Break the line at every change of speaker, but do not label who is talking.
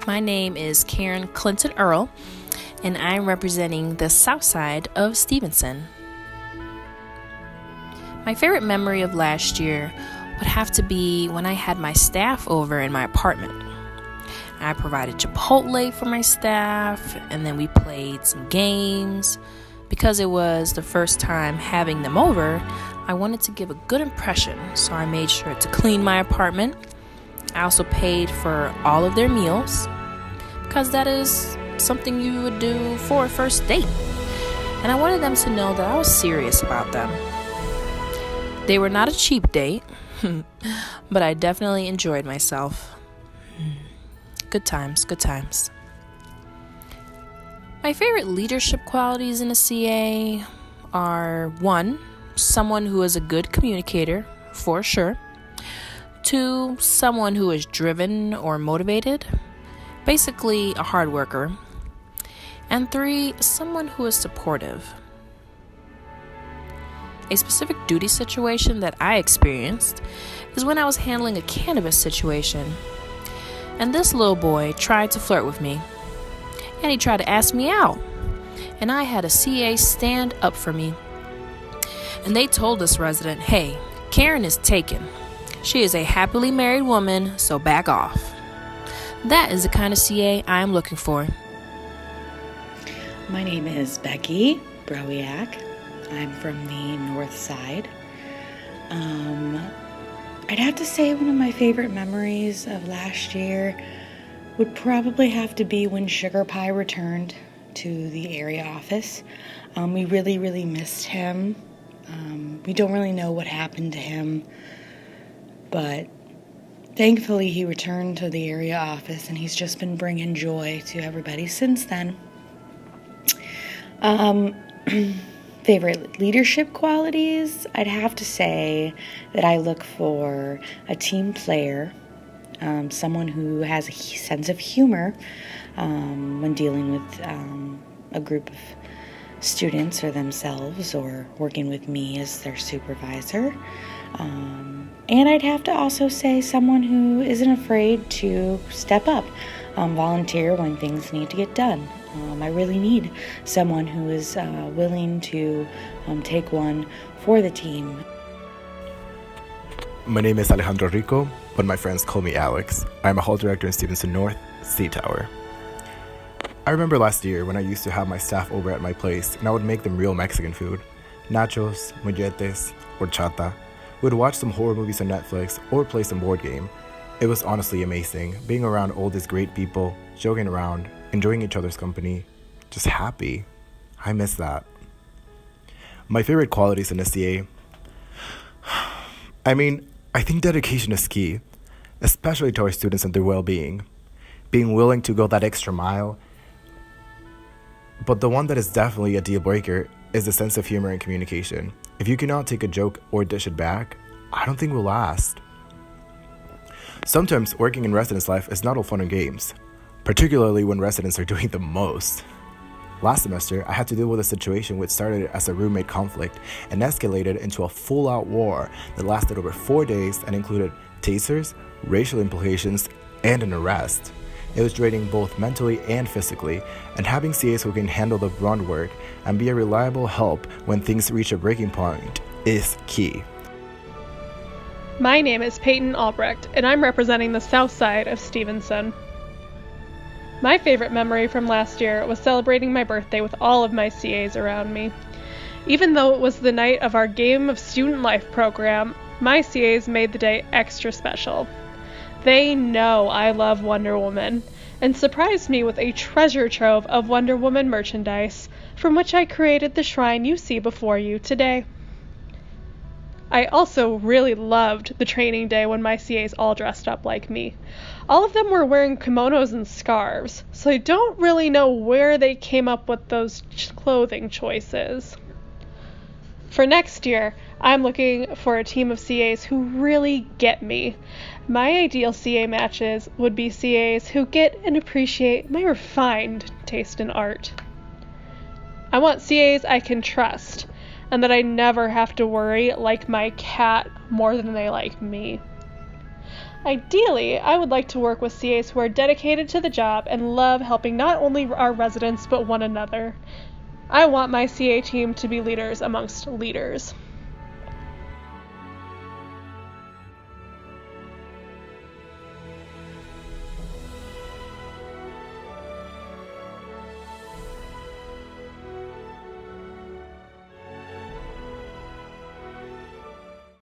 My name is Karen Clinton Earl, and I'm representing the south side of Stevenson. My favorite memory of last year would have to be when I had my staff over in my apartment. I provided Chipotle for my staff, and then we played some games. Because it was the first time having them over, I wanted to give a good impression, so I made sure to clean my apartment. I also paid for all of their meals, because that is something you would do for a first date. And I wanted them to know that I was serious about them. They were not a cheap date, but I definitely enjoyed myself. Good times, good times. My favorite leadership qualities in a CA are 1, someone who is a good communicator, for sure. 2, someone who is driven or motivated, basically a hard worker. And 3, someone who is supportive. A specific duty situation that I experienced is when I was handling a cannabis situation. And this little boy tried to flirt with me. And he tried to ask me out. And I had a CA stand up for me. And they told this resident, hey, Karen is taken. She is a happily married woman, so back off. That is the kind of CA I am looking for.
My name is Becky Browiak. I'm from the north side. I'd have to say one of my favorite memories of last year would probably have to be when Sugar Pie returned to the area office. We really missed him. We don't really know what happened to him, but thankfully he returned to the area office, and he's just been bringing joy to everybody since then. Favorite leadership qualities? I'd have to say that I look for a team player, someone who has a sense of humor when dealing with a group of students or themselves, or working with me as their supervisor. And I'd have to also say someone who isn't afraid to step up, volunteer when things need to get done. I really need someone who is willing to take one for the team.
My name is Alejandro Rico, but my friends call me Alex. I'm a hall director in Stevenson North, C Tower. I remember last year when I used to have my staff over at my place, and I would make them real Mexican food. Nachos, molletes, horchata. We would watch some horror movies on Netflix or play some board game. It was honestly amazing, being around all these great people, joking around, enjoying each other's company, just happy. I miss that. My favorite qualities in SCA? I think dedication is key, especially to our students and their well-being. Being willing to go that extra mile. But the one that is definitely a deal breaker is the sense of humor and communication. If you cannot take a joke or dish it back, I don't think we'll last. Sometimes working in residence life is not all fun and games, particularly when residents are doing the most. Last semester, I had to deal with a situation which started as a roommate conflict and escalated into a full-out war that lasted over 4 days and included tasers, racial implications, and an arrest. It was draining both mentally and physically, and having CAs who can handle the grunt work and be a reliable help when things reach a breaking point is key.
My name is Peyton Albrecht, and I'm representing the south side of Stevenson. My favorite memory from last year was celebrating my birthday with all of my CAs around me. Even though it was the night of our Game of Student Life program, my CAs made the day extra special. They know I love Wonder Woman, and surprised me with a treasure trove of Wonder Woman merchandise, from which I created the shrine you see before you today. I also really loved the training day when my CAs all dressed up like me. All of them were wearing kimonos and scarves, so I don't really know where they came up with those clothing choices. For next year, I'm looking for a team of CAs who really get me. My ideal CA matches would be CAs who get and appreciate my refined taste in art. I want CAs I can trust, and that I never have to worry like my cat more than they like me. Ideally, I would like to work with CAs who are dedicated to the job and love helping not only our residents but one another. I want my CA team to be leaders amongst leaders.